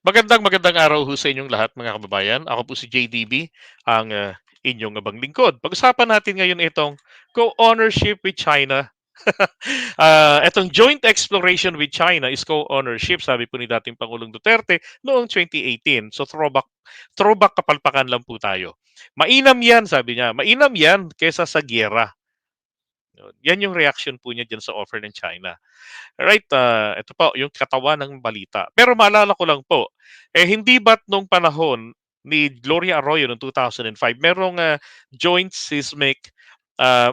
Magandang araw ho sa inyong lahat mga kababayan. Ako po si JDB, ang inyong abang lingkod. Pag-usapan natin ngayon itong co-ownership with China. Itong joint exploration with China is co-ownership, sabi po ni dating Pangulong Duterte noong 2018. So throwback kapalpakan lang po tayo. Mainam yan, sabi niya. Mainam yan kesa sa giyera. Yan yung reaction po niya dyan sa offer ng China. Right, ito po yung katawan ng balita. Pero maalala ko lang po, hindi ba't nung panahon ni Gloria Arroyo noong 2005, merong Joint Seismic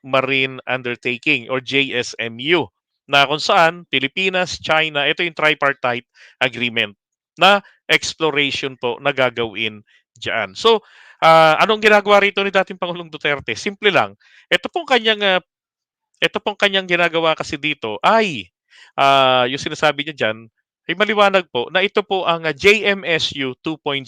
Marine Undertaking or JSMU na kung saan Pilipinas, China, ito yung tripartite agreement na exploration po na gagawin diyan. So, anong ginagawa rito ni dating Pangulong Duterte? Simple lang. Ito pong kanyang ito pong kanyang ginagawa kasi dito ay yung sinasabi niya diyan ay maliwanag po na ito po ang JMSU 2.0.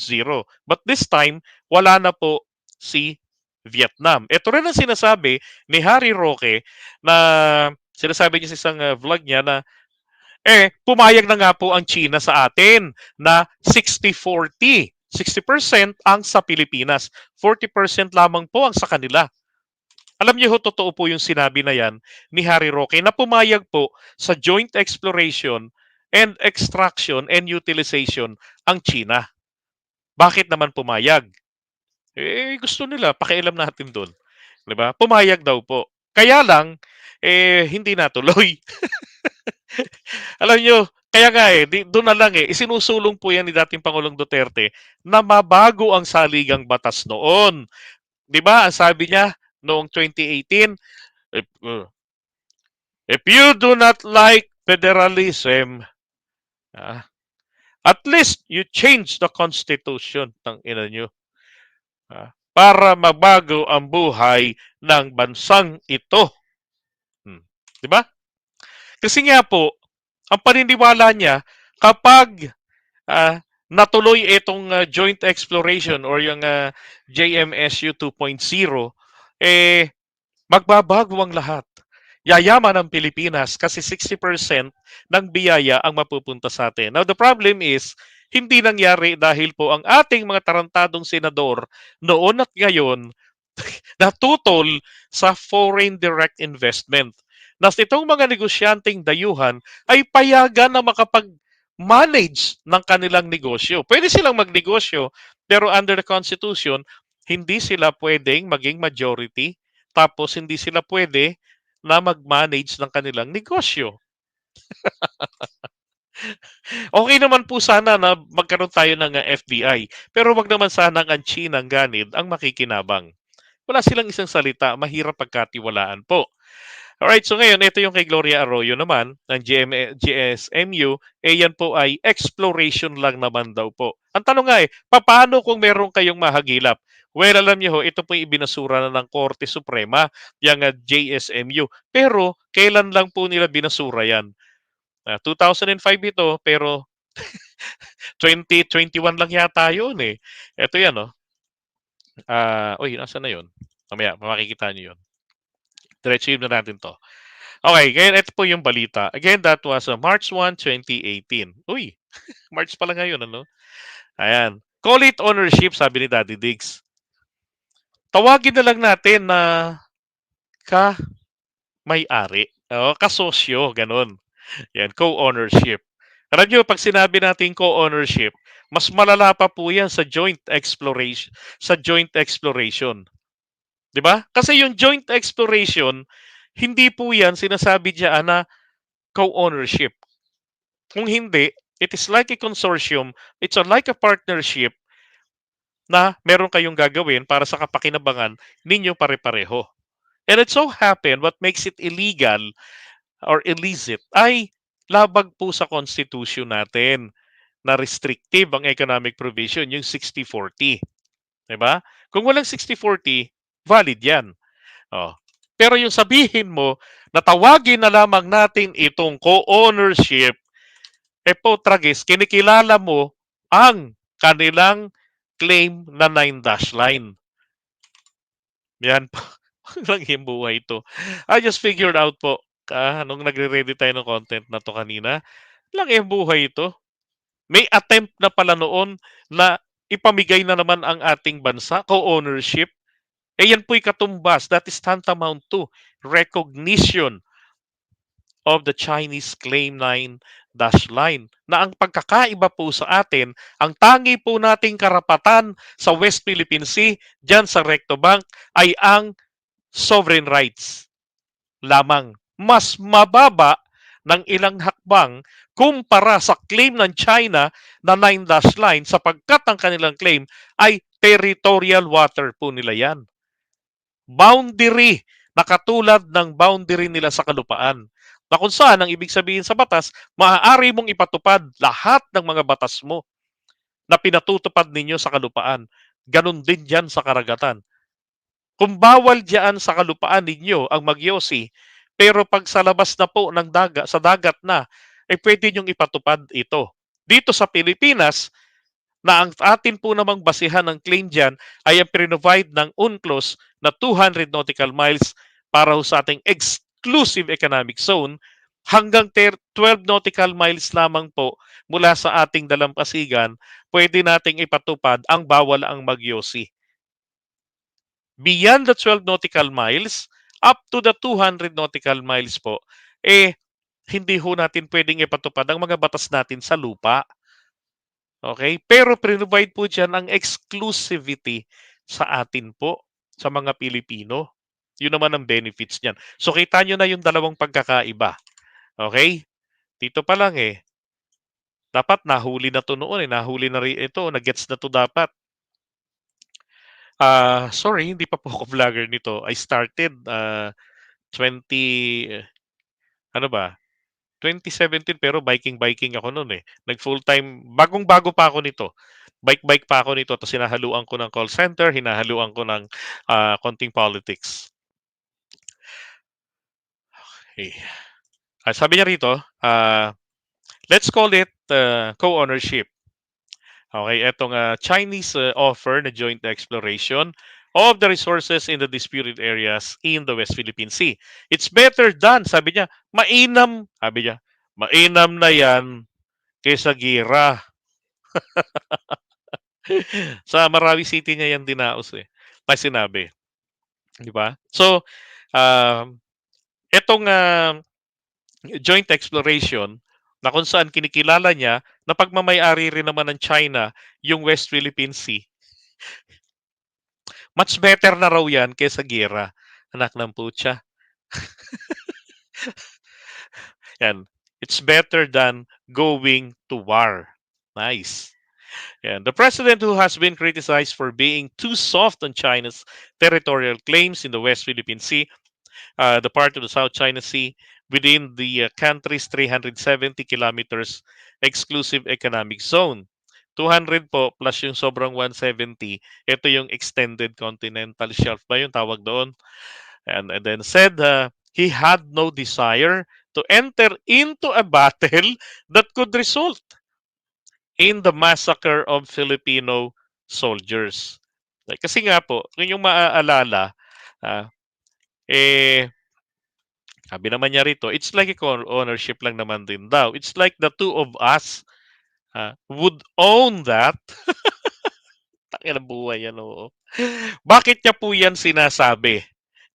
But this time, wala na po si Vietnam. Ito rin ang sinasabi ni Harry Roque na sinasabi niya sa isang vlog niya na pumayag na nga po ang China sa atin na 60-40. 60% ang sa Pilipinas, 40% lamang po ang sa kanila. Alam niyo ho, totoo po yung sinabi na yan ni Harry Roque na pumayag po sa joint exploration and extraction and utilization ang China. Bakit naman pumayag? Gusto nila, pakialam natin doon. Diba? Pumayag daw po. Kaya lang, hindi natuloy. Alam niyo, kaya nga doon na lang isinusulong po yan ni dating Pangulong Duterte na mabago ang saligang batas noon. 'Di ba? Ang sabi niya noong 2018, if, if you do not like federalism, ah, at least you change the constitution ng ina nyo para mabago ang buhay ng bansang ito. 'Di ba? Kasi nga po, ang paniniwala niya kapag natuloy itong joint exploration or yung JMSU 2.0, magbabago ang lahat. Yayaman ang Pilipinas kasi 60% ng biyaya ang mapupunta sa atin. Now, the problem is, hindi nangyari dahil po ang ating mga tarantadong senador noon at ngayon natutol sa foreign direct investment. Nas itong mga negosyanteng dayuhan ay payagan na makapag-manage ng kanilang negosyo. Pwede silang magnegosyo, pero under the Constitution, hindi sila pwedeng maging majority, tapos hindi sila pwede na mag-manage ng kanilang negosyo. Okay naman po sana na magkaroon tayo ng FDI, pero wag naman sana ang China ang ganid ang makikinabang. Wala silang isang salita, mahirap pagkatiwalaan po. Alright, so ngayon, ito yung kay Gloria Arroyo naman, ng GSMU, yan po ay exploration lang naman daw po. Ang tanong nga paano kung meron kayong mahagilap? Well, alam niyo ho, ito po yung ibinasura na ng Korte Suprema, yung JSMU. Pero, kailan lang po nila binasura yan? 2005 ito, pero 2021 lang yata yun eh. Ito yan, no? Nasaan na yun? Mamaya, makikita niyo yun. Diretso na natin to. Okay, ngayon ito po yung balita. Again, that was March 1, 2018. Uy, March pa lang ngayon, ano? Ayan. Call it ownership, sabi ni Daddy Diggs. Tawagin na lang natin na ka-may-ari. Kasosyo, ganun. Yan, co-ownership. Alam nyo, pag sinabi natin co-ownership, mas malala pa po yan sa joint exploration. Sa joint exploration. 'Di ba? Kasi yung joint exploration, hindi po yan sinasabi diyan na co-ownership. Kung hindi, it is like a consortium, it's like a partnership na meron kayong gagawin para sa kapakinabangan ninyo pare-pareho. And it so happen, what makes it illegal or illicit ay labag po sa constitution natin na restrictive ang economic provision, yung 60-40. Diba? Kung walang 60-40, valid yan. Oh. Pero yung sabihin mo na tawagin na lamang natin itong co-ownership, tragis, kinikilala mo ang kanilang claim na 9-dash line. Yan po. Lang yung buhay ito. I just figured out po, nung nagre-ready tayo ng content na to kanina, lang yung buhay ito. May attempt na pala noon na ipamigay na naman ang ating bansa, co-ownership. Yan po'y katumbas. That is tantamount to recognition of the Chinese Claim 9 dash line na ang pagkakaiba po sa atin, ang tangi po nating karapatan sa West Philippine Sea, dyan sa Recto Bank, ay ang sovereign rights lamang. Mas mababa ng ilang hakbang kumpara sa claim ng China na 9 dash line sapagkat ang kanilang claim ay territorial water po nila yan. Boundary na katulad ng boundary nila sa kalupaan. Na kung saan ang ibig sabihin sa batas, maaari mong ipatupad lahat ng mga batas mo na pinatutupad ninyo sa kalupaan. Ganon din dyan sa karagatan. Kung bawal dyan sa kalupaan ninyo ang magyosi, pero pag sa labas na po ng sa dagat na, pwede nyong ipatupad ito. Dito sa Pilipinas, na ang atin po namang basihan ng claim dyan ay ang provide ng UNCLOS na 200 nautical miles para sa ating exclusive economic zone hanggang 12 nautical miles lamang po mula sa ating dalampasigan, pwede nating ipatupad ang bawal ang magyosi. Beyond the 12 nautical miles, up to the 200 nautical miles po, hindi ho natin pwedeng ipatupad ang mga batas natin sa lupa. Okay? Pero provide po dyan ang exclusivity sa atin po, sa mga Pilipino. Yun naman ang benefits niyan. So kita nyo na yung dalawang pagkakaiba. Okay? Dito pa lang dapat nahuli na to noon nahuli na rin ito, nag-gets na to dapat. Sorry, hindi pa po ako vlogger nito. I started 2017 pero biking ako noon Nag full-time, bagong-bago pa ako nito. Bike pa ako nito, tapos hinahaluan ko ng call center, hinahaluan ko ng konting politics. Okay. Sabi niya rito, let's call it co-ownership. Okay, etong Chinese offer na joint exploration of the resources in the disputed areas in the West Philippine Sea. It's better done, sabi niya, mainam na yan kaysa gira. Sa Marawi City niya yan dinaos may sinabi. Di ba? So, etong joint exploration na kung saan kinikilala niya na pagmamay-ari rin naman ng China yung West Philippine Sea. Much better na raw yan kaysa gira. Anak ng putya. Yan. It's better than going to war. Nice. And the president, who has been criticized for being too soft on China's territorial claims in the West Philippine Sea, the part of the South China Sea within the country's 370 kilometers exclusive economic zone. 200 po plus yung sobrang 170, ito yung extended continental shelf ba yung tawag doon? And then said he had no desire to enter into a battle that could result in the massacre of Filipino soldiers. Kasi nga po, kung yung maaalala, sabi naman niya rito, it's like a ownership lang naman din daw. It's like the two of us would own that. Tangina ng buhay yan, oo. Bakit niya po yan sinasabi?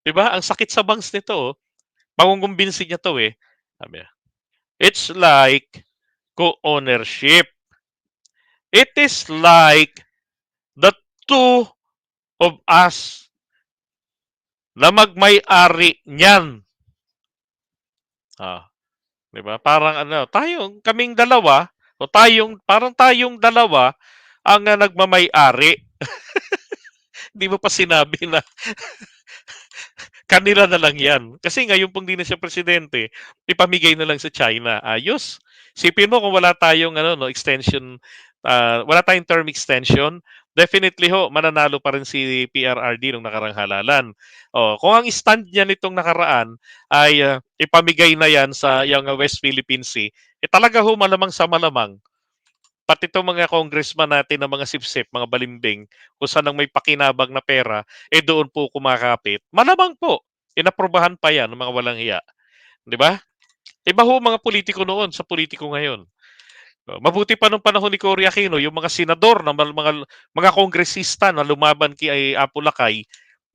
Diba? Ang sakit sa bangs nito, pangungumbinsi niya to Sabi niya, it's like co-ownership. It is like the two of us na magmay-ari niyan. Diba? Parang kaming dalawa, o parang tayong dalawa ang nagmamay-ari. Hindi mo pa sinabi na kanila na lang yan. Kasi ngayon pong di na siya presidente, ipamigay na lang sa China. Ayos. Sipin mo kung wala tayong extension, wala tayong term extension, definitely mananalo pa rin si PRRD nung nakarang halalan. Kung ang stand niya nitong nakaraan ay ipamigay na yan sa yung West Philippine Sea, talaga malamang sa malamang, pati itong mga congressman natin na mga sipsip, mga balimbing, kung saan may pakinabang na pera, doon po kumakapit. Malamang po, inaprobahan pa yan ng mga walang hiya. Di ba? Iba mga politiko noon sa politiko ngayon. Mabuti pa nung panahon ni Cory Aquino, yung mga senador na mga kongresista na lumaban kay Apo Lakay,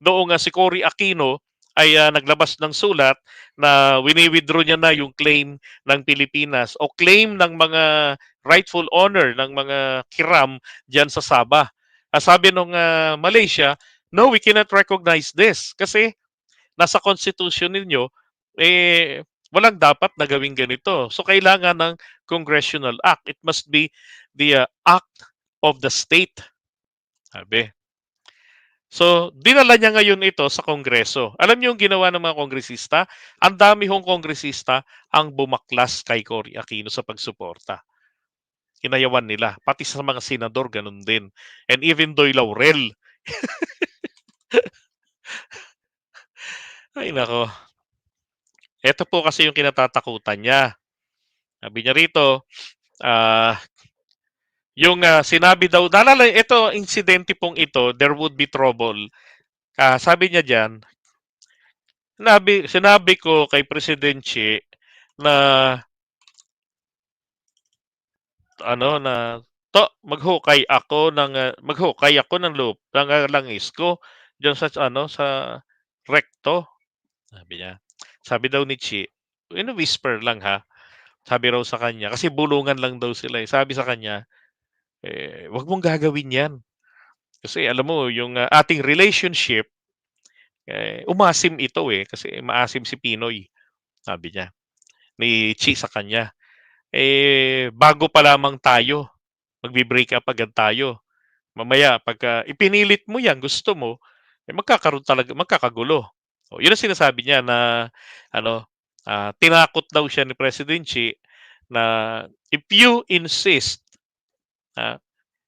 noong si Cory Aquino ay naglabas ng sulat na wini-withdraw niya na yung claim ng Pilipinas o claim ng mga rightful owner ng mga kiram diyan sa Sabah. Sabi nung Malaysia, no, we cannot recognize this kasi nasa constitution ninyo, walang dapat na gawing ganito. So, kailangan ng congressional act. It must be the act of the state. Sabi. So, dinala niya ngayon ito sa Kongreso. Alam niyo yung ginawa ng mga kongresista? Ang dami hong kongresista ang bumaklas kay Cory Aquino sa pagsuporta. Kinayawan nila. Pati sa mga senador, ganun din. And even Doy Laurel. Ay, nako. Ito po kasi yung kinatatakutan niya. Sabi niya rito, yung sinabi daw, naalala, ito, insidente pong ito, there would be trouble. Sabi niya dyan, sinabi ko kay Presidente na, maghukay ako ng langis ko diyan sa sa recto. Sabi niya. Sabi daw ni Chi, whisper lang ha. Sabi raw sa kanya, kasi bulungan lang daw sila. Sabi sa kanya, wag mong gagawin yan. Kasi alam mo, yung ating relationship, umasim ito kasi maasim si Pinoy, sabi niya, ni Chi sa kanya. Bago pa lamang tayo, magbi-break up agad tayo. Mamaya, pagka ipinilit mo yan, gusto mo, magkakagulo. Yun ang sinasabi niya na, tinakot daw siya ni President Chi na if you insist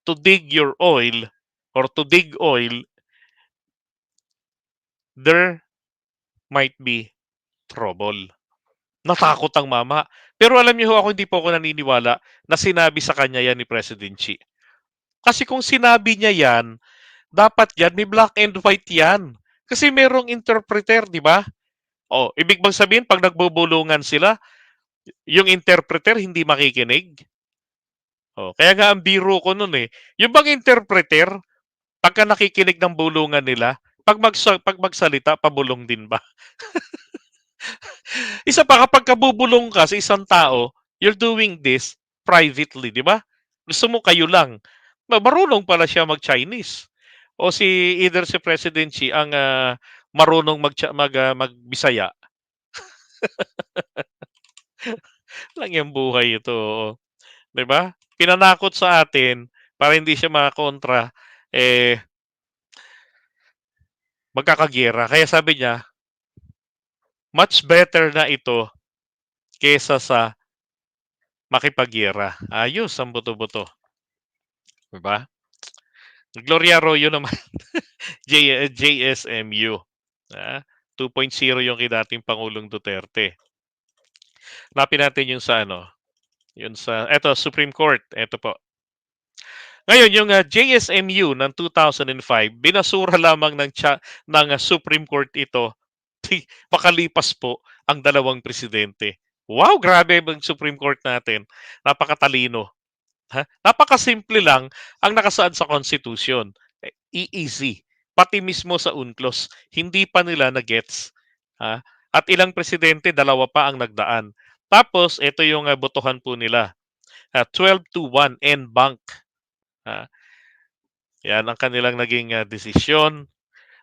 to dig your oil or to dig oil, there might be trouble. Natakot ang mama. Pero alam niyo ako, hindi po ako naniniwala na sinabi sa kanya yan ni President Xi. Kasi kung sinabi niya yan, dapat yan, may black and white yan. Kasi merong interpreter, di ba? Ibig bang sabihin, pag nagbubulungan sila, yung interpreter hindi makikinig? Kaya nga ang biro ko nun yung bang interpreter, pagka nakikinig ng bulungan nila, pag magsalita, pabulong din ba? Isa pa, kapag kabubulong ka sa isang tao, you're doing this privately, di ba? Gusto mo kayo lang. Marunong pala siya mag-Chinese. O either si President Xi ang marunong mag-Bisaya. Lang yung buhay ito. Di ba? Pinanakot sa atin para hindi siya makakontra, magkakagyera. Kaya sabi niya, much better na ito kesa sa makipagyera. Ayos ang buto-buto. Diba? Gloria Arroyo naman, JSMU. 2.0 yung kay dating Pangulong Duterte. Hanapin natin yung sa Supreme Court. Ito po. Ngayon, yung JSMU ng 2005, binasura lamang ng Supreme Court ito. Makalipas po ang dalawang presidente. Wow, grabe ang Supreme Court natin. Napakatalino. Napakasimple lang ang nakasaad sa Constitution. Easy. Pati mismo sa UNCLOS, hindi pa nila na-gets. At ilang presidente, dalawa pa ang nagdaan. Tapos, ito yung botohan po nila. 12-1 en banc. Yan ang kanilang naging desisyon.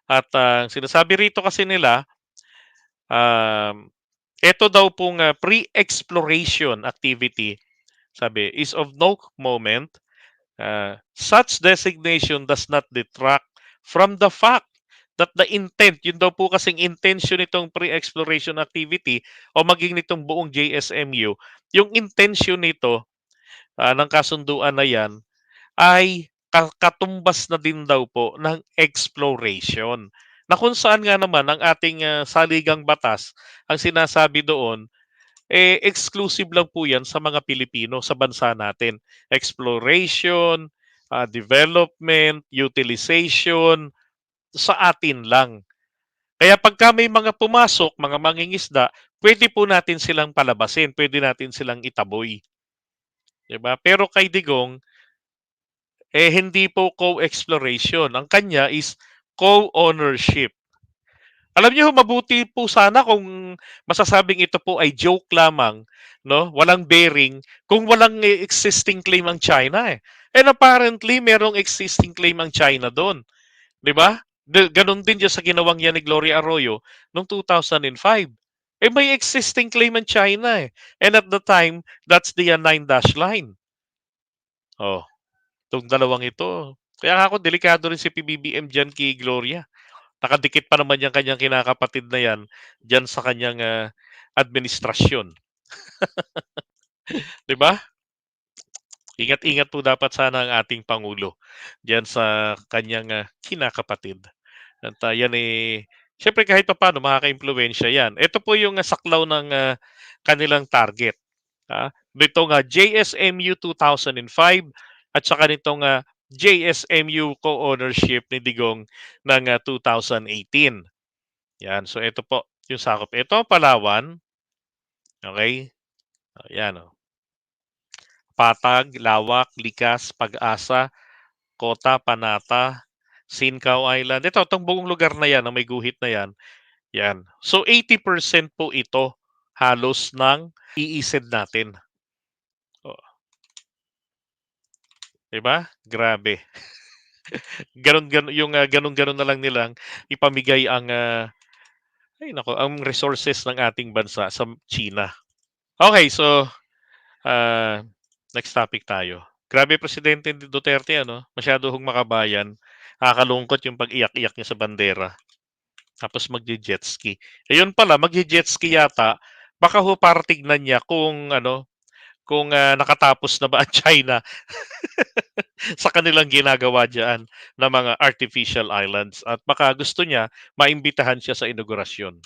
At sinasabi rito kasi nila, ito daw pong pre-exploration activity, sabi, is of no moment. Such designation does not detract from the fact that the intent, yun daw po kasing intention nitong pre-exploration activity o maging nitong buong JSMU, yung intention nito ng kasunduan na yan ay katumbas na din daw po ng exploration. Na kung saan nga naman ang ating saligang batas, ang sinasabi doon, exclusive lang po yan sa mga Pilipino sa bansa natin. Exploration, development, utilization, sa atin lang. Kaya pagka may mga pumasok, mga mangingisda, pwede po natin silang palabasin, pwede natin silang itaboy. 'di ba? Pero kay Digong, hindi po co-exploration. Ang kanya is co-ownership. Alam niyo mabuti po sana kung masasabing ito po ay joke lamang, 'no, walang bearing kung walang existing claim ang China, eh. And apparently merong existing claim ang China do'n, 'di ba? Gano'n din diyan sa ginawang yan ni Gloria Arroyo noong 2005. May existing claim ang China, eh. And at the time, that's the Nine Dash Line. Oh, itong dalawang ito. Kaya nga ako delikado rin si PBBM diyan kay Gloria. Nakadikit pa naman yang kanyang kinakapatid na yan diyan sa kanyang, administrasyon, 'di ba? Ingat-ingat po dapat sana ang ating pangulo diyan sa kanyang, kinakapatid. At, yan, siyempre kahit papaano makakaimpluwensiya yan. Ito po yung, saklaw ng, kanilang target, nitong, JSMU 2005 at saka nitong, JSMU co-ownership ni Digong ng, 2018. Yan, so ito po yung sakop. Ito Palawan, okey? Ayan, oh. Patag, Lawak, Likas, Pag-asa, Kota, Panata, Sincao Island. Itong buong lugar na yan na may guhit na yan, yan. So 80% po ito halos ng iised natin. Oh, 'di ba? Grabe. Gano'n yung, gano'n-gano'n na lang nilang ipamigay ang, ay naku, ang resources ng ating bansa sa China. Okay, so next topic tayo. Grabe Presidente Duterte ano, masyado hong makabayan. Nakakalungkot yung pag-iyak-iyak niya sa bandera. Tapos magje-jet ski. Ayun pala, magje-jet ski yata. Baka ho para tignan niya kung ano, kung nakatapos na ba ang China sa kanilang ginagawa diyan na mga artificial islands at baka gusto niya maimbitahan siya sa inaugurasyon.